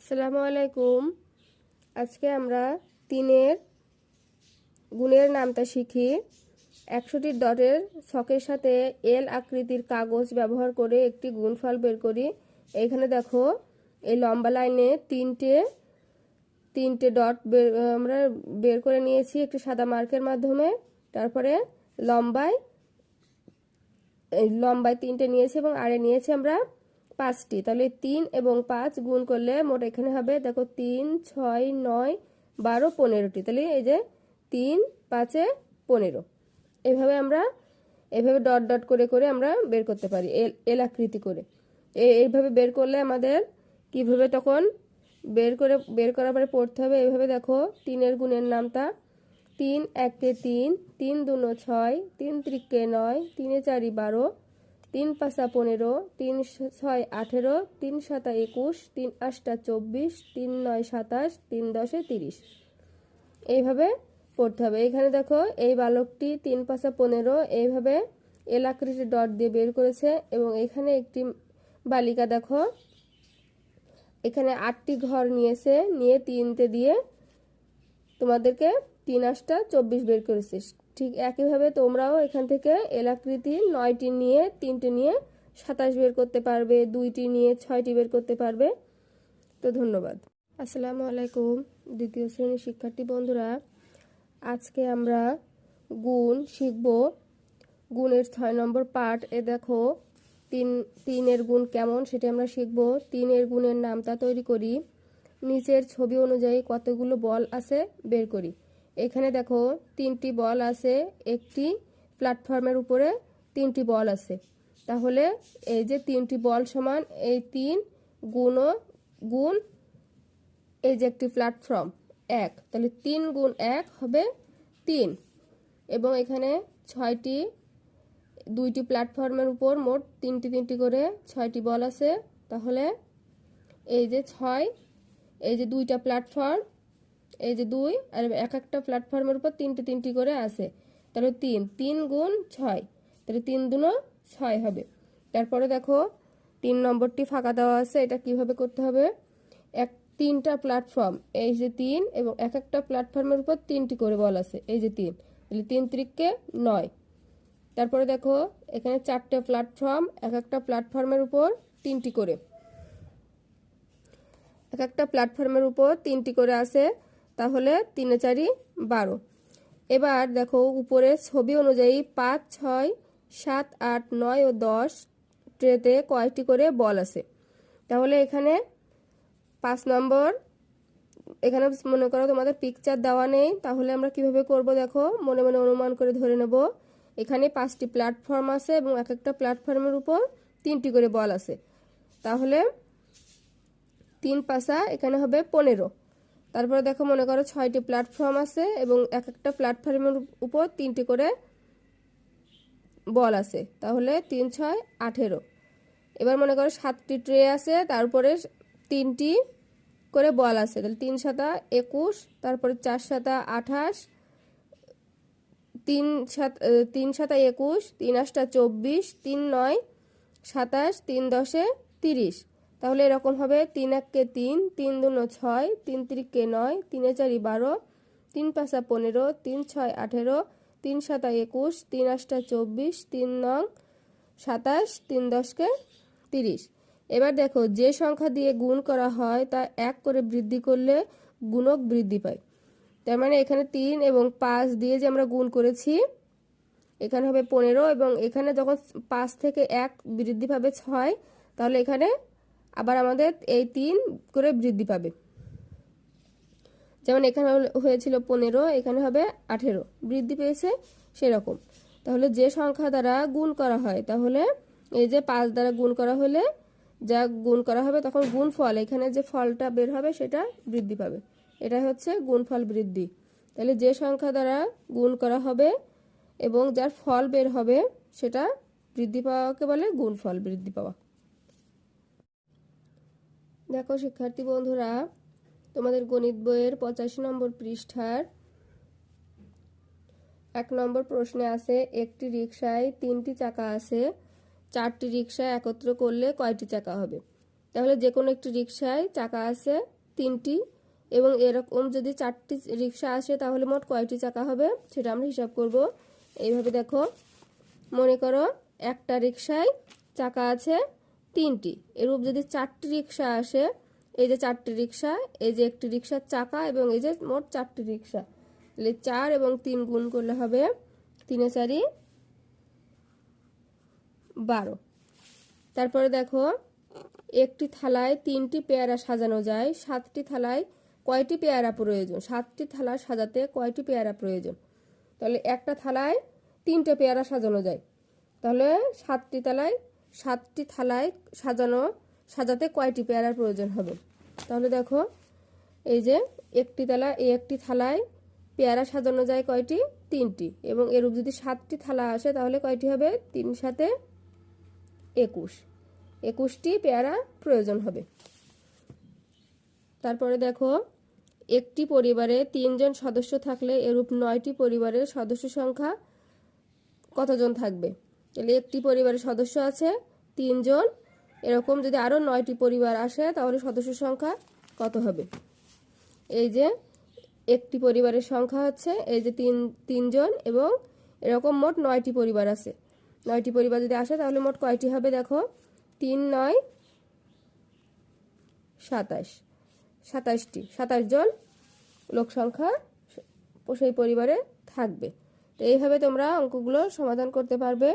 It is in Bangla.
আসসালামু আলাইকুম। আজকে আমরা তিনের গুণের নামটা শিখি। 100টি ডটের ছকের সাথে এল আকৃতির কাগজ ব্যবহার করে একটি গুণফল বের করি। এইখানে দেখো, এই লম্বা লাইনে তিনটে ডট আমরা বের করে নিয়েছি একটি সাদা মার্কের মাধ্যমে। তারপরে লম্বায় তিনটে নিয়েছি এবং আরে নিয়েছি আমরা 5টি। তাহলে 3 এবং 5 গুণ করলে মোট এখানে হবে, দেখো 3, 6, 9, 12, 15টি। তাহলে এই যে 3, 5, 15। এভাবে ডট ডট করে করে আমরা বের করতে পারি এল আকৃতি করে। এইভাবে বের করলে আমাদের কিভাবে তখন বের করার পরে পড়তে হবে। এইভাবে দেখো, 3-এর গুণের নামটা 3 1 3, 3 2 6, 3 3 9, 3 4 12, 3 5 15, 3 6 18, 3 7 21, 3 8 24, 3 9 27, 3 10 30। এইভাবে পড়তে হবে। এখানে দেখো, এই বালকটি 3 5 15 এইভাবে এল আকৃতির ডট দিয়ে বের করেছে। এবং এখানে একটি বালিকা দেখো, এখানে 8টি ঘর নিয়েছে, নিয়ে 3টে দিয়ে তোমাদেরকে 3 8 24 বের করেছিস। ঠিক একইভাবে তোমরাও এখান থেকে এল আকৃতির 9টি নিয়ে 3টে নিয়ে 27 বের করতে পারবে, 2টি নিয়ে 6টি বের করতে পারবে। তো ধন্যবাদ। আসসালামু আলাইকুম দ্বিতীয় শ্রেণীর শিক্ষার্থী বন্ধুরা, আজকে আমরা গুণ শিখব। গুণের 6 নম্বর পার্ট। দেখো, তিনের গুণ কেমন সেটা আমরা শিখব। 3-এর গুণের নামটা তৈরি করি। নিচের ছবি অনুযায়ী কতগুলো বল আছে বের করি। এখানে দেখো, 3টি বল আছে, একটি প্ল্যাটফর্মের উপরে 3টি বল আছে। তাহলে এই যে 3টি বল সমান এই 3 গুণ এই যে একটি প্ল্যাটফর্ম 1, তাহলে 3 গুণ 1 হবে 3। এবং এখানে 2টি প্ল্যাটফর্মের উপর মোট 3টি করে 6টি বল আছে। তাহলে এই যে 6, এই যে 2টা প্ল্যাটফর্ম, এই যে 2, আর একটা প্ল্যাটফর্মের উপর 3টি করে আছে। তাহলে 3 গুণ 6, তাহলে 3 দুনো 6 হবে। তারপরে দেখো, 3 নম্বরটি ফাঁকা দেওয়া আছে। এটা কিভাবে করতে হবে? 3টা প্ল্যাটফর্ম, এই যে 3, এবং একটা প্ল্যাটফর্মের উপর 3টি করে বল আছে, এই যে 3, তাহলে 3 3 9। তারপরে দেখো, এখানে 4টে প্ল্যাটফর্ম, একটা প্ল্যাটফর্মের উপর 3টি করে, একটা প্ল্যাটফর্মের উপর 3টি করে আছে। তাহলে 3 4 12। এবার দেখো, উপরে ছবি অনুযায়ী 5 6 7 8 9 ও 10 ট্রেতে কয়টি করে বল আছে। তাহলে এখানে 5 নম্বর, এখানে মনে করো তোমাদের পিকচার দেওয়া নেই, তাহলে আমরা কিভাবে করব দেখো, মনে মনে অনুমান করে ধরে নেব। এখানে 5টি প্ল্যাটফর্ম আছে এবং একটা প্ল্যাটফর্মের উপর 3টি করে বল আছে। তাহলে 3 5 এখানে হবে 15। তারপরে দেখো, মনে করো 6টি প্ল্যাটফর্ম আছে এবং একটা প্ল্যাটফর্মের উপর 3টি করে বল আছে। তাহলে 3 6 18। এবার মনে করো 7টি ট্রে আছে, তারপরে 3টি করে বল আছে। তাহলে 3 7 21, তারপরে 4 7 28, 3 7 21, 3 8 24, 3 9 27, 3 10 30। তাহলে এরকম হবে, 3 1 3, 3 2 6, 3 3 9, 3 4 12, 3 5 15, 3 6 18, 3 7 21, 3 8 24, 3 9 27, 3 10 30। এবার দেখো, যে সংখ্যা দিয়ে গুণ করা হয় তা 1 করে বৃদ্ধি করলে গুণক বৃদ্ধি পায়। তার মানে এখানে 3 এবং 5 দিয়ে যে আমরা গুণ করেছি, এখানে হবে 15, এবং এখানে যখন 5 থেকে 1 বৃদ্ধি পাবে 6, তাহলে এখানে আবার আমাদের এই 3 করে বৃদ্ধি পাবে। যেমন এখানে হয়েছিল 15, এখানে হবে 18, বৃদ্ধি পেয়েছে সেরকম। তাহলে যে সংখ্যা দ্বারা গুণ করা হয়, তাহলে এই যে 5 দ্বারা গুণ করা হলে যা গুণ করা হবে, তখন গুণফল, এখানে যে ফলটা বের হবে সেটা বৃদ্ধি পাবে। এটা হচ্ছে গুণফল বৃদ্ধি। তাহলে যে সংখ্যা দ্বারা গুণ করা হবে এবং যার ফল বের হবে সেটা বৃদ্ধি পাওয়াকে বলে গুণফল বৃদ্ধি পাওয়া। দেখো শিক্ষার্থী বন্ধুরা, তোমাদের গণিত বইয়ের 85 নম্বর পৃষ্ঠার 1 নম্বর প্রশ্নে আছে, একটি রিকশায় 3টি চাকা আছে, 4টি রিকশা একত্র করলে কয়টি চাকা হবে। তাহলে যে কোনো একটি রিকশায় চাকা আছে 3টি, এবং এরকম যদি 4টি রিক্সা আসে তাহলে মোট কয়টি চাকা হবে সেটা আমরা হিসাব করব। এইভাবে দেখো, মনে করো একটা রিক্সায় চাকা আছে 3টি, এরূপ যদি 4টি রিক্সা আসে, এই যে 4টি রিক্সা, এই যে একটি রিক্সার চাকা এবং এই যে মোট 4টি রিক্সা, তাহলে 4 এবং 3 গুণ করলে হবে 3 এ 4 12। তারপরে দেখো, একটি থালায় 3টি পেয়ারা সাজানো যায়, 7টি থালায় কয়টি পেয়ারা প্রয়োজন? 7টি থালা সাজাতে কয়টি পেয়ারা প্রয়োজন? তাহলে একটা থালায় 3টে পেয়ারা সাজানো যায়, তাহলে 7টি থালায় সাজাতে কয়টি পেয়ারার প্রয়োজন হবে? তাহলে দেখো, এই যে একটি থালায় পেয়ারা সাজানো যায় কয়টি? 3টি, এবং এরূপ যদি 7টি থালা আসে তাহলে কয়টি হবে? 3 সাথে 21টি পেয়ারা প্রয়োজন হবে। তারপরে দেখো, একটি পরিবারে 3 জন সদস্য থাকলে এরূপ 9টি পরিবারের সদস্য সংখ্যা কতজন থাকবে? তাহলে একটি পরিবারের সদস্য আছে 3 জন, এরকম যদি আরও 9টি পরিবার আসে তাহলে সদস্য সংখ্যা কত হবে? এই যে একটি পরিবারের সংখ্যা হচ্ছে এই যে 3 জন, এবং এরকম মোট 9টি পরিবার আছে। 9টি পরিবার যদি আসে তাহলে মোট কয়টি হবে? দেখো, 3 9 27, 27 জন লোক সংখ্যা সেই পরিবারে থাকবে। তো এইভাবে তোমরা অঙ্কগুলো সমাধান করতে পারবে।